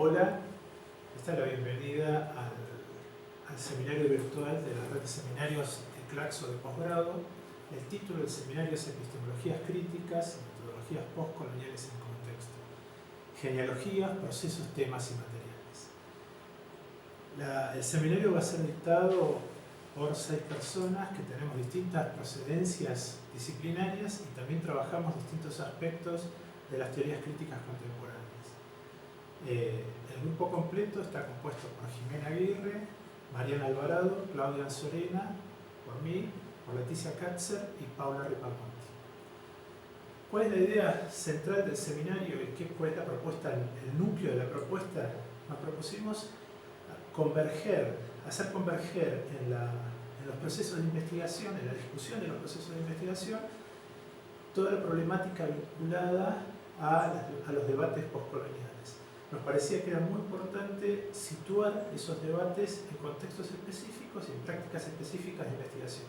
Hola, esta es la bienvenida al seminario virtual de la red de seminarios de Claxo de posgrado. El título del seminario es Epistemologías críticas y metodologías postcoloniales en contexto. Genealogías, procesos, temas y materiales. El seminario va a ser dictado por 6 personas que tenemos distintas procedencias disciplinarias y también trabajamos distintos aspectos de las teorías críticas contemporáneas. El grupo completo está compuesto por Jimena Aguirre, Mariana Alvarado, Claudia Anzorena, por mí, por Leticia Katzer y Paula Ripamonti. ¿Cuál es la idea central del seminario y cuál es la propuesta, el núcleo de la propuesta? Nos propusimos hacer converger en los procesos de investigación, en la discusión de los procesos de investigación, toda la problemática vinculada a los debates postcoloniales. Nos parecía que era muy importante situar esos debates en contextos específicos y en prácticas específicas de investigación.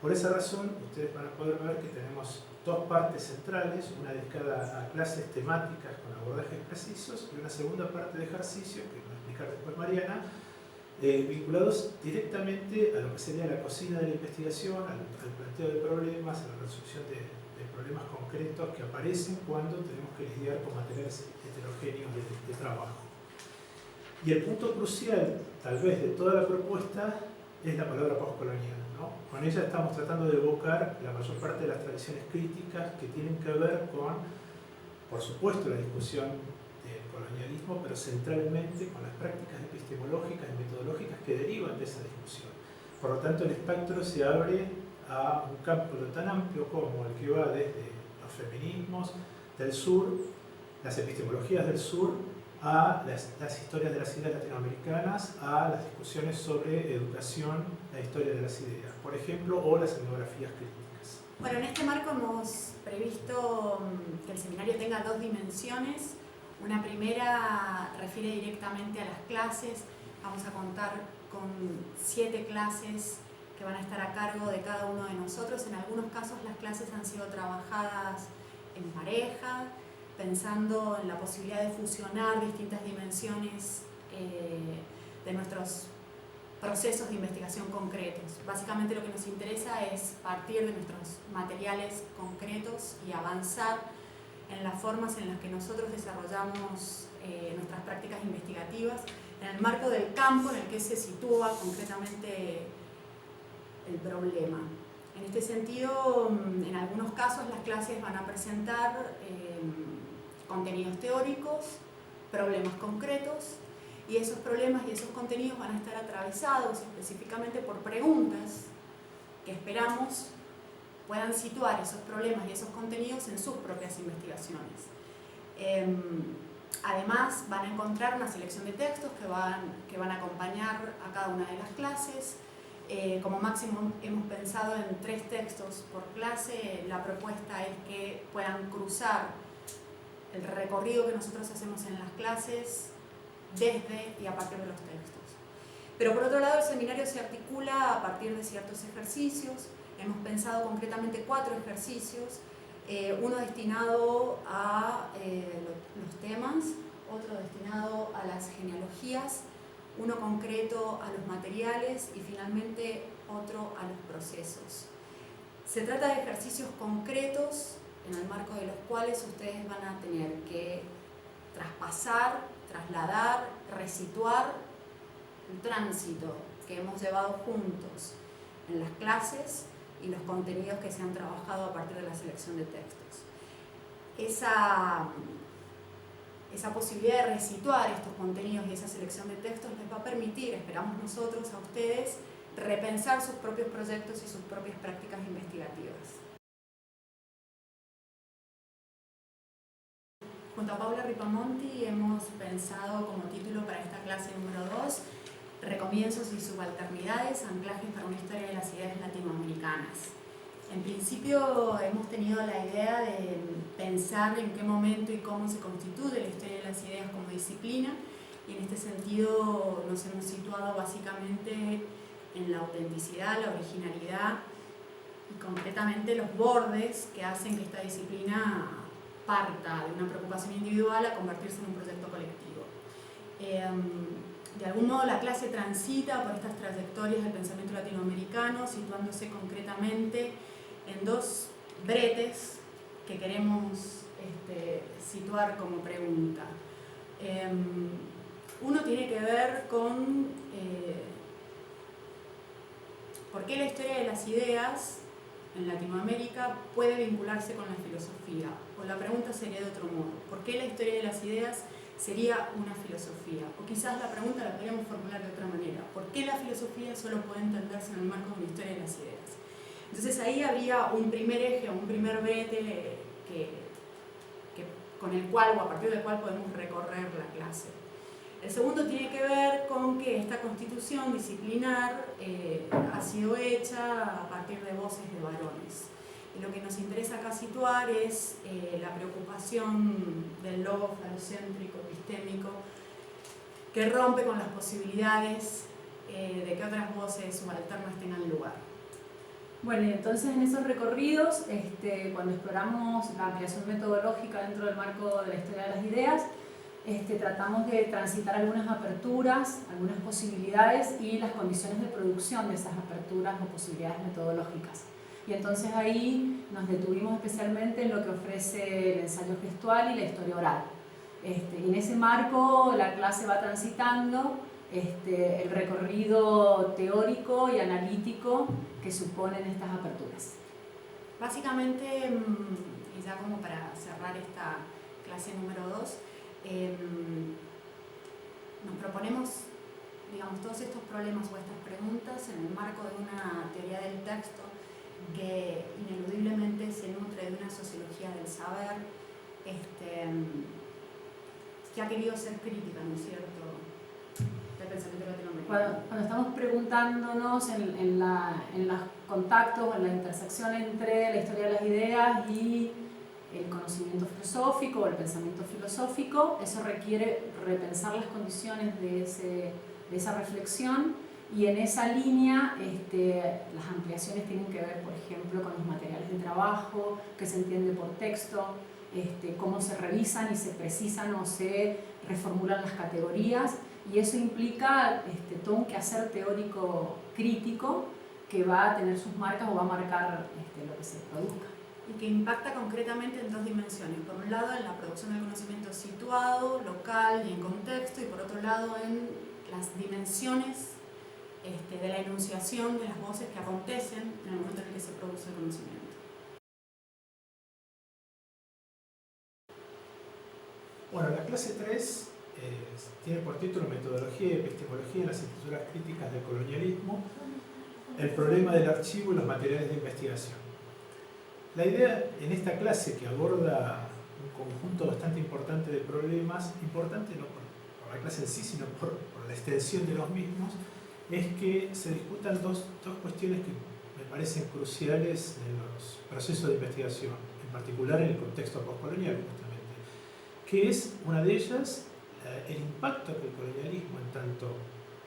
Por esa razón, ustedes van a poder ver que tenemos 2 partes centrales, una dedicada a clases temáticas con abordajes precisos y una segunda parte de ejercicio, que va a explicar después Mariana, vinculados directamente a lo que sería la cocina de la investigación, al planteo de problemas, a la resolución de problemas concretos que aparecen cuando tenemos que lidiar con materiales heterogéneos de trabajo. Y el punto crucial, tal vez, de toda la propuesta es la palabra postcolonial, ¿no? Con ella estamos tratando de evocar la mayor parte de las tradiciones críticas que tienen que ver con, por supuesto, la discusión del colonialismo, pero centralmente con las prácticas epistemológicas y metodológicas que derivan de esa discusión. Por lo tanto, el espectro se abre a un campo tan amplio como el que va desde los feminismos del sur, las epistemologías del sur, a las historias de las ideas latinoamericanas, a las discusiones sobre educación, la historia de las ideas, por ejemplo, o las etnografías críticas. Bueno, en este marco hemos previsto que el seminario tenga 2 dimensiones. Una primera refiere directamente a las clases. Vamos a contar con 7 clases que van a estar a cargo de cada uno de nosotros. En algunos casos las clases han sido trabajadas en pareja, pensando en la posibilidad de fusionar distintas dimensiones de nuestros procesos de investigación concretos. Básicamente lo que nos interesa es partir de nuestros materiales concretos y avanzar en las formas en las que nosotros desarrollamos nuestras prácticas investigativas en el marco del campo en el que se sitúa concretamente el problema. En este sentido, en algunos casos las clases van a presentar contenidos teóricos, problemas concretos, y esos problemas y esos contenidos van a estar atravesados específicamente por preguntas que esperamos puedan situar esos problemas y esos contenidos en sus propias investigaciones. Además, van a encontrar una selección de textos que van a acompañar a cada una de las clases. Como máximo hemos pensado en 3 textos por clase. La propuesta es que puedan cruzar el recorrido que nosotros hacemos en las clases desde y a partir de los textos. Pero por otro lado, el seminario se articula a partir de ciertos ejercicios. Hemos pensado concretamente 4 ejercicios, uno destinado a los temas, otro destinado a las genealogías, uno concreto a los materiales y finalmente otro a los procesos. Se trata de ejercicios concretos en el marco de los cuales ustedes van a tener que traspasar, trasladar, resituar el tránsito que hemos llevado juntos en las clases y los contenidos que se han trabajado a partir de la selección de textos. Esa posibilidad de resituar estos contenidos y esa selección de textos les va a permitir, esperamos nosotros, a ustedes, repensar sus propios proyectos y sus propias prácticas investigativas. Junto a Paula Ripamonti hemos pensado como título para esta clase número 2, Recomienzos y subalternidades, anclajes para una historia de las ideas latinoamericanas. En principio hemos tenido la idea de pensar en qué momento y cómo se constituye la historia de las ideas como disciplina, y en este sentido nos hemos situado básicamente en la autenticidad, la originalidad y concretamente los bordes que hacen que esta disciplina parta de una preocupación individual a convertirse en un proyecto colectivo. De algún modo la clase transita por estas trayectorias del pensamiento latinoamericano, situándose concretamente en dos bretes que queremos situar como pregunta. Uno tiene que ver con por qué la historia de las ideas en Latinoamérica puede vincularse con la filosofía. O la pregunta sería de otro modo: ¿por qué la historia de las ideas sería una filosofía? O quizás la pregunta la podríamos formular de otra manera: ¿por qué la filosofía solo puede entenderse en el marco de una historia de las ideas? Entonces ahí habría un primer eje, un primer brete con el cual o a partir del cual podemos recorrer la clase. El segundo tiene que ver con que esta constitución disciplinar ha sido hecha a partir de voces de varones. Y lo que nos interesa acá situar es la preocupación del logo falocéntrico, epistémico, que rompe con las posibilidades de que otras voces subalternas tengan lugar. Bueno, y entonces en esos recorridos, cuando exploramos la ampliación metodológica dentro del marco de la historia de las ideas, tratamos de transitar algunas aperturas, algunas posibilidades y las condiciones de producción de esas aperturas o posibilidades metodológicas. Y entonces ahí nos detuvimos especialmente en lo que ofrece el ensayo gestual y la historia oral. Y en ese marco la clase va transitando el recorrido teórico y analítico que suponen estas aperturas. Básicamente, y ya como para cerrar esta clase número 2, nos proponemos, digamos, todos estos problemas o estas preguntas en el marco de una teoría del texto que ineludiblemente se nutre de una sociología del saber, que ha querido ser crítica, ¿no es cierto?, del pensamiento latinoamericano. Cuando estamos preguntándonos en los contactos, en la intersección entre la historia de las ideas y el conocimiento filosófico o el pensamiento filosófico, eso requiere repensar las condiciones de esa reflexión, y en esa línea las ampliaciones tienen que ver, por ejemplo, con los materiales de trabajo, qué se entiende por texto, cómo se revisan y se precisan o se reformulan las categorías, y eso implica todo un quehacer teórico crítico que va a tener sus marcas o va a marcar lo que se produzca. Y que impacta concretamente en dos dimensiones. Por un lado, en la producción del conocimiento situado, local y en contexto, y por otro lado, en las dimensiones de la enunciación de las voces que acontecen en el momento en el que se produce el conocimiento. Bueno, la clase 3 tiene por título Metodología y Epistemología en las escrituras críticas del colonialismo, el problema del archivo y los materiales de investigación. La idea en esta clase, que aborda un conjunto bastante importante de problemas, importante no por la clase en sí, sino por la extensión de los mismos, es que se discutan dos cuestiones que me parecen cruciales en los procesos de investigación, en particular en el contexto postcolonial, justamente, que es una de ellas el impacto que el colonialismo, en tanto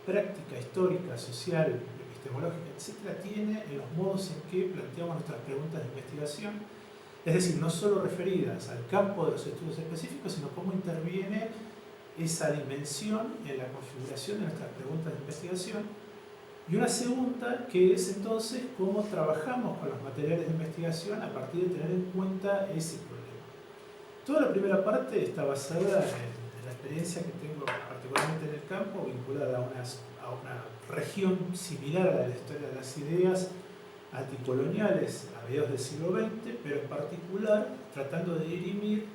práctica histórica, social, epistemológica, etc., tiene en los modos en que planteamos nuestras preguntas de investigación, es decir, no solo referidas al campo de los estudios específicos, sino cómo interviene esa dimensión en la configuración de nuestras preguntas de investigación. Y una segunda, que es entonces cómo trabajamos con los materiales de investigación a partir de tener en cuenta ese problema. Toda la primera parte está basada en la experiencia que tengo particularmente en el campo, vinculada a una región similar a la de la historia de las ideas anticoloniales a mediados del siglo XX, pero en particular tratando de dirimir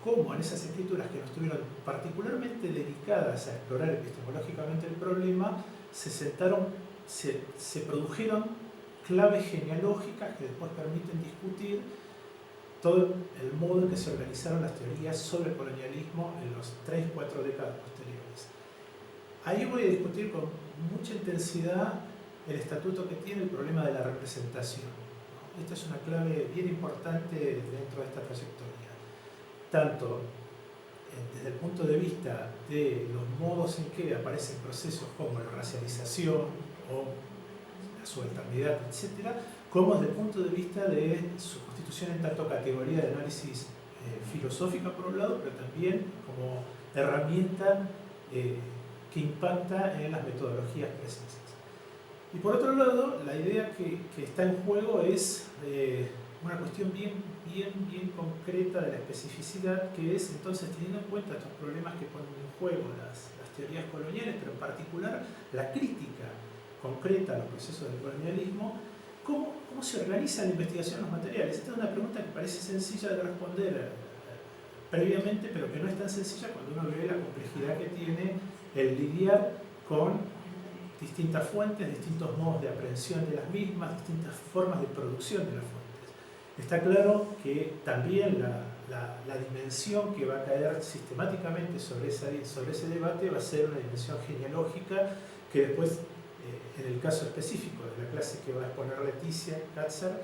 cómo en esas escrituras que no estuvieron particularmente dedicadas a explorar epistemológicamente el problema, se produjeron claves genealógicas que después permiten discutir todo el modo en que se organizaron las teorías sobre el colonialismo en los 3-4 décadas posteriores. Ahí voy a discutir con mucha intensidad el estatuto que tiene el problema de la representación. Esta es una clave bien importante dentro de esta trayectoria, tanto desde el punto de vista de los modos en que aparecen procesos como la racialización o la subalternidad, etc., como desde el punto de vista de su constitución en tanto categoría de análisis filosófica por un lado, pero también como herramienta que impacta en las metodologías precisas. Y por otro lado, la idea que está en juego es una cuestión bien concreta de la especificidad, que es entonces, teniendo en cuenta estos problemas que ponen en juego las teorías coloniales, pero en particular la crítica concreta a los procesos del colonialismo, ¿cómo se organiza la investigación en los materiales? Esta es una pregunta que parece sencilla de responder previamente, pero que no es tan sencilla cuando uno ve la complejidad que tiene el lidiar con distintas fuentes, distintos modos de aprehensión de las mismas, distintas formas de producción de las fuentes. Está claro que también la dimensión que va a caer sistemáticamente sobre ese debate va a ser una dimensión genealógica que después, en el caso específico de la clase que va a exponer Leticia Katzer,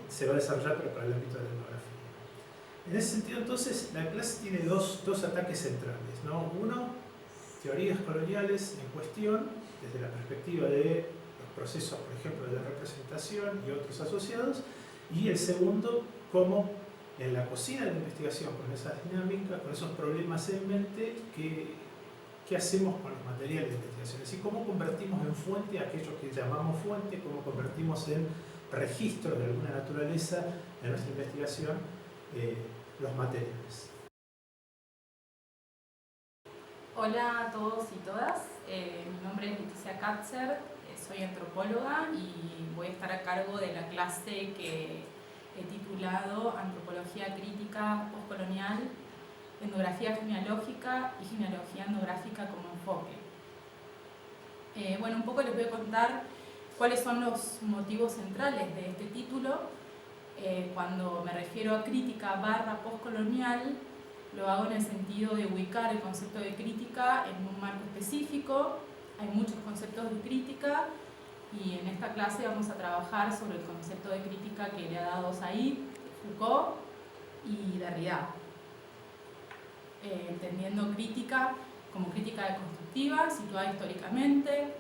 se va a desarrollar pero para el ámbito de la etnografía. En ese sentido, entonces, la clase tiene dos ataques centrales, ¿no? Uno, teorías coloniales en cuestión, desde la perspectiva de los procesos, por ejemplo, de la representación y otros asociados, y el segundo, cómo en la cocina de la investigación, con esas dinámicas, con esos problemas en mente, qué hacemos con los materiales de investigación, es decir, cómo convertimos en fuente aquello que llamamos fuente, cómo convertimos en registro de alguna naturaleza de nuestra investigación los materiales. Hola a todos y todas, mi nombre es Leticia Katzer, soy antropóloga y voy a estar a cargo de la clase que he titulado Antropología Crítica Postcolonial, Etnografía Genealógica y Genealogía Etnográfica como enfoque. Bueno, un poco les voy a contar cuáles son los motivos centrales de este título. Cuando me refiero a crítica / postcolonial, lo hago en el sentido de ubicar el concepto de crítica en un marco específico. Hay muchos conceptos de crítica y en esta clase vamos a trabajar sobre el concepto de crítica que le ha dado Said, Foucault y Derrida. Entendiendo crítica como crítica deconstructiva, situada históricamente,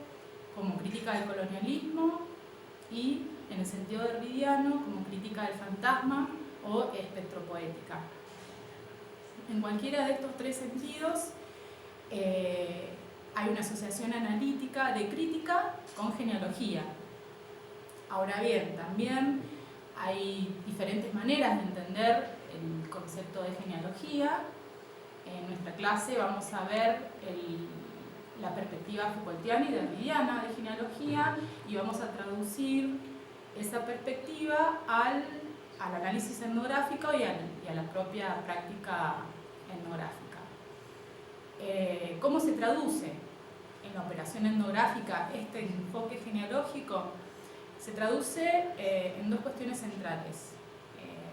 como crítica del colonialismo y, en el sentido derridiano, como crítica del fantasma o espectropoética. En cualquiera de estos tres sentidos hay una asociación analítica de crítica con genealogía. Ahora bien, también hay diferentes maneras de entender el concepto de genealogía. En nuestra clase vamos a ver la perspectiva Foucaultiana y derridiana de genealogía y vamos a traducir esa perspectiva al análisis etnográfico y a la propia práctica etnográfica. ¿Cómo se traduce en la operación etnográfica este enfoque genealógico? Se traduce en dos cuestiones centrales.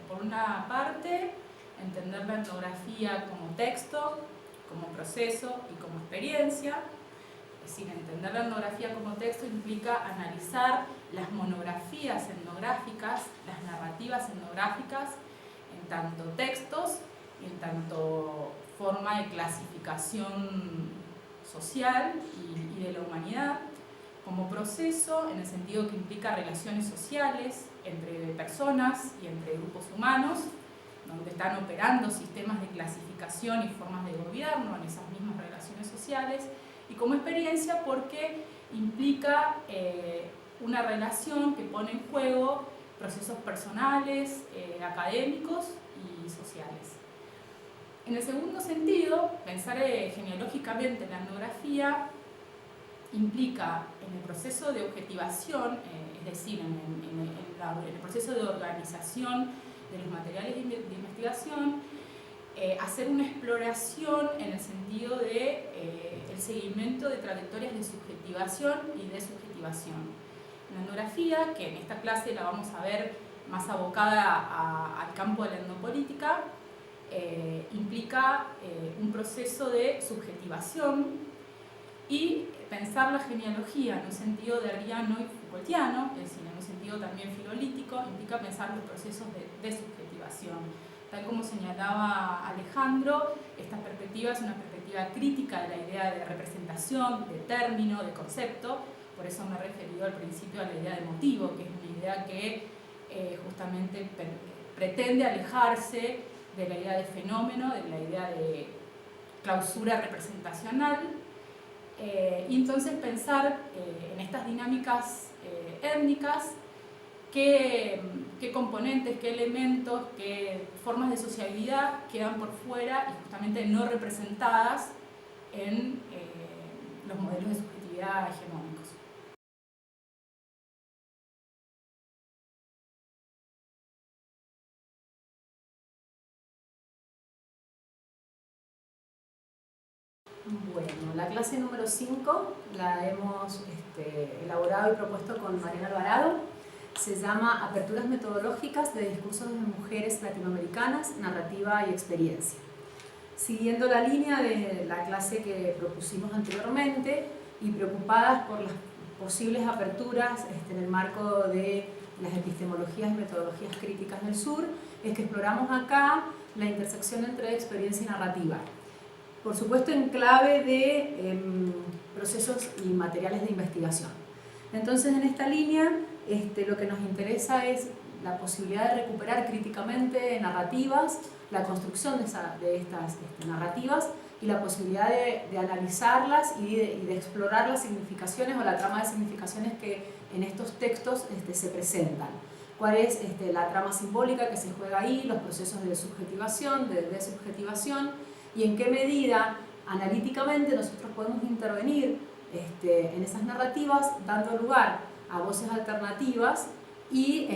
Por una parte, entender la etnografía como texto, como proceso y como experiencia. Es decir, entender la etnografía como texto implica analizar las monografías etnográficas, las narrativas etnográficas, en tanto textos y en tanto forma de clasificación social y de la humanidad, como proceso en el sentido que implica relaciones sociales entre personas y entre grupos humanos, donde están operando sistemas de clasificación y formas de gobierno en esas mismas relaciones sociales, y como experiencia porque implica una relación que pone en juego procesos personales, académicos y sociales. En el segundo sentido, pensar genealógicamente la etnografía implica en el proceso de objetivación, es decir, en el proceso de organización de los materiales de investigación, hacer una exploración en el sentido de el seguimiento de trayectorias de subjetivación y desubjetivación. La etnografía, que en esta clase la vamos a ver más abocada al campo de la etnopolítica, implica un proceso de subjetivación y pensar la genealogía en un sentido derridiano y Foucaultiano, es decir, en un sentido también filolítico, implica pensar los procesos de desubjetivación. Tal como señalaba Alejandro, esta perspectiva es una perspectiva crítica de la idea de representación, de término, de concepto. Por eso me he referido al principio a la idea de motivo, que es una idea que justamente pretende alejarse de la idea de fenómeno, de la idea de clausura representacional, y entonces pensar en estas dinámicas étnicas qué componentes, qué elementos, qué formas de sociabilidad quedan por fuera y justamente no representadas en los modelos de subjetividad hegemónicos. Bueno, la clase número 5 la hemos elaborado y propuesto con Mariana Alvarado. Se llama Aperturas metodológicas de discursos de mujeres latinoamericanas, narrativa y experiencia. Siguiendo la línea de la clase que propusimos anteriormente y preocupadas por las posibles aperturas en el marco de las epistemologías y metodologías críticas del sur, es que exploramos acá la intersección entre experiencia y narrativa. Por supuesto en clave de procesos y materiales de investigación. Entonces en esta línea lo que nos interesa es la posibilidad de recuperar críticamente narrativas, la construcción de estas narrativas y la posibilidad de analizarlas y de explorar las significaciones o la trama de significaciones que en estos textos se presentan. Cuál es la trama simbólica que se juega ahí, los procesos de subjetivación, de desubjetivación, y en qué medida analíticamente nosotros podemos intervenir en esas narrativas dando lugar a voces alternativas y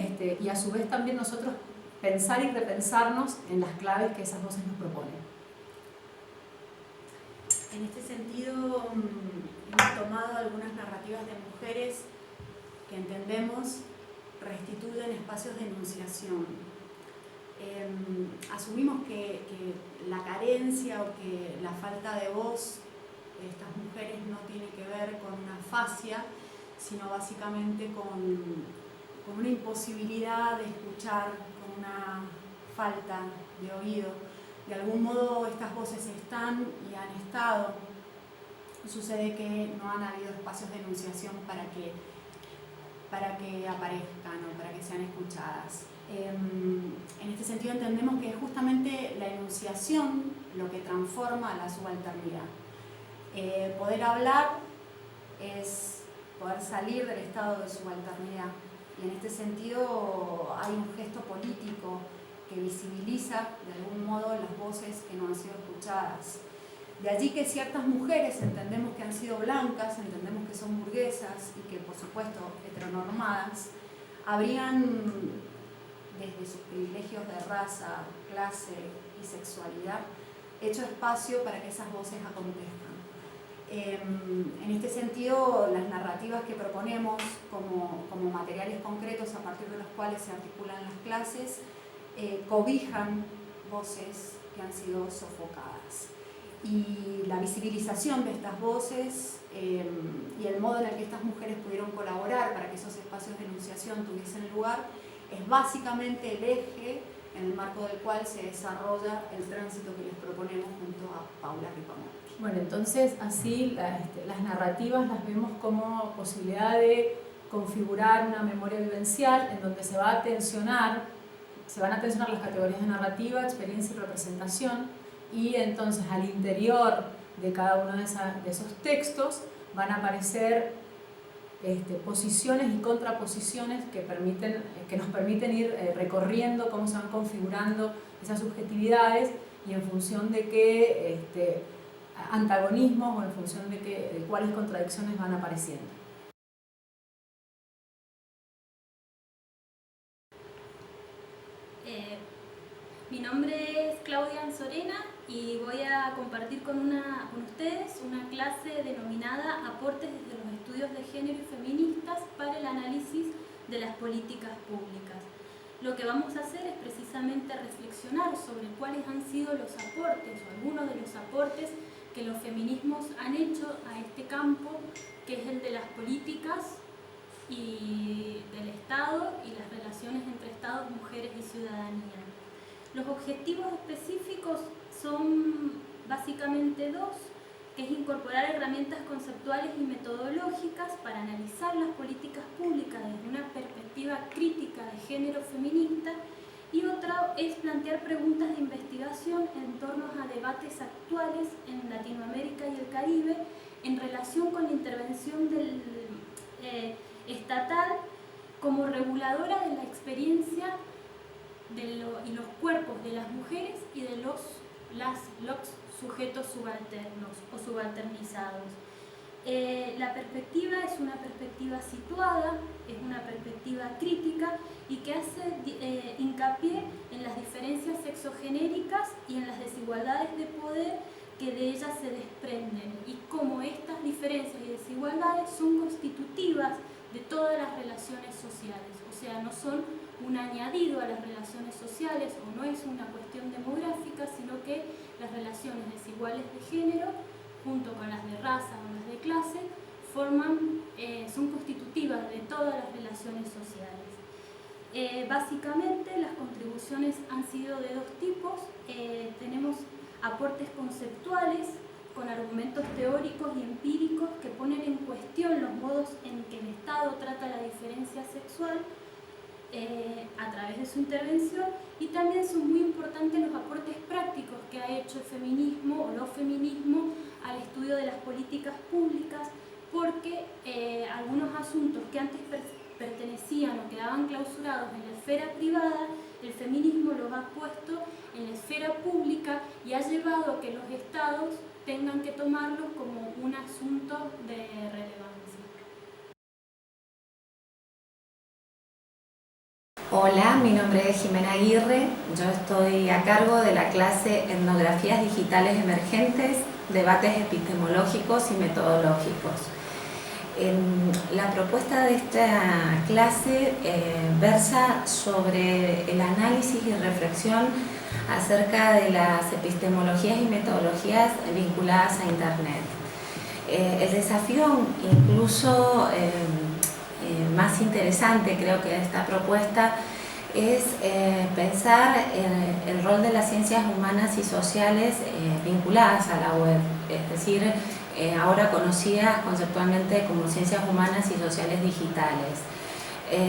a su vez también nosotros pensar y repensarnos en las claves que esas voces nos proponen. En este sentido, hemos tomado algunas narrativas de mujeres que entendemos restituyen espacios de enunciación. Asumimos que la carencia o que la falta de voz de estas mujeres no tiene que ver con una fascia, sino básicamente con una imposibilidad de escuchar, con una falta de oído. De algún modo estas voces están y han estado. Sucede que no han habido espacios de enunciación para que aparezcan o para que sean escuchadas. En este sentido entendemos que es justamente la enunciación lo que transforma la subalternidad. Poder hablar es poder salir del estado de subalternidad, y en este sentido hay un gesto político que visibiliza de algún modo las voces que no han sido escuchadas. De allí que ciertas mujeres entendemos que han sido blancas, entendemos que son burguesas y que por supuesto heteronormadas, habrían desde sus privilegios de raza, clase y sexualidad hecho espacio para que esas voces acontezcan. En este sentido, las narrativas que proponemos como materiales concretos a partir de los cuales se articulan las clases cobijan voces que han sido sofocadas. Y la visibilización de estas voces y el modo en el que estas mujeres pudieron colaborar para que esos espacios de enunciación tuviesen lugar es básicamente el eje en el marco del cual se desarrolla el tránsito que les proponemos junto a Paula Ripamonti. Bueno, entonces así las narrativas las vemos como posibilidad de configurar una memoria vivencial en donde se van a tensionar las categorías de narrativa, experiencia y representación, y entonces al interior de cada uno de esos textos van a aparecer posiciones y contraposiciones que nos permiten ir recorriendo cómo se van configurando esas subjetividades y en función de qué antagonismos o en función de cuáles contradicciones van apareciendo. Mi nombre es Claudia Anzorena y voy a compartir con ustedes una clase denominada Aportes desde los estudios de género y feministas para el análisis de las políticas públicas. Lo que vamos a hacer es precisamente reflexionar sobre cuáles han sido los aportes o algunos de los aportes que los feminismos han hecho a este campo, que es el de las políticas y del Estado y las relaciones entre Estado, mujeres y ciudadanía. Los objetivos específicos son básicamente dos, que es incorporar herramientas conceptuales y metodológicas para analizar las políticas públicas desde una perspectiva crítica de género feminista, y otro es plantear preguntas de investigación en torno a debates actuales en Latinoamérica y el Caribe en relación con la intervención estatal como reguladora de la experiencia y los cuerpos de las mujeres y de los sujetos subalternos o subalternizados. La perspectiva es una perspectiva situada, es una perspectiva crítica y que hace hincapié en las diferencias sexogenéricas y en las desigualdades de poder que de ellas se desprenden y cómo estas diferencias y desigualdades son constitutivas de todas las relaciones sociales, o sea, no son un añadido a las relaciones sociales o no es una cuestión demográfica, sino que las relaciones desiguales de género, junto con las de raza o las de clase, son constitutivas de todas las relaciones sociales. Básicamente las contribuciones han sido de dos tipos. Tenemos aportes conceptuales con argumentos teóricos y empíricos que ponen en cuestión los modos en que el Estado trata la diferencia sexual a través de su intervención, y también son muy importantes los aportes prácticos que ha hecho el feminismo o los feminismos al estudio de las políticas públicas, porque algunos asuntos que antes pertenecían o quedaban clausurados en la esfera privada, el feminismo los ha puesto en la esfera pública y ha llevado a que los estados tengan que tomarlos como un asunto de relevancia. Hola, mi nombre es Jimena Aguirre, yo estoy a cargo de la clase Etnografías Digitales Emergentes, Debates Epistemológicos y Metodológicos. La propuesta de esta clase versa sobre el análisis y reflexión acerca de las epistemologías y metodologías vinculadas a Internet. El desafío incluso más interesante, creo que de esta propuesta, es pensar el rol de las ciencias humanas y sociales vinculadas a la web, es decir, ahora conocidas conceptualmente como ciencias humanas y sociales digitales.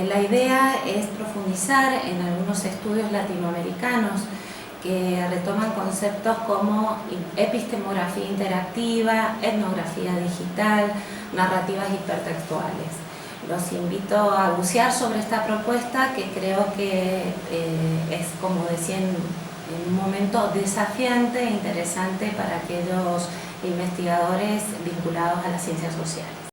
La idea es profundizar en algunos estudios latinoamericanos que retoman conceptos como epistemografía interactiva, etnografía digital, narrativas hipertextuales. Los invito a bucear sobre esta propuesta que creo que es, como decía, en un momento desafiante e interesante para aquellos investigadores vinculados a las ciencias sociales.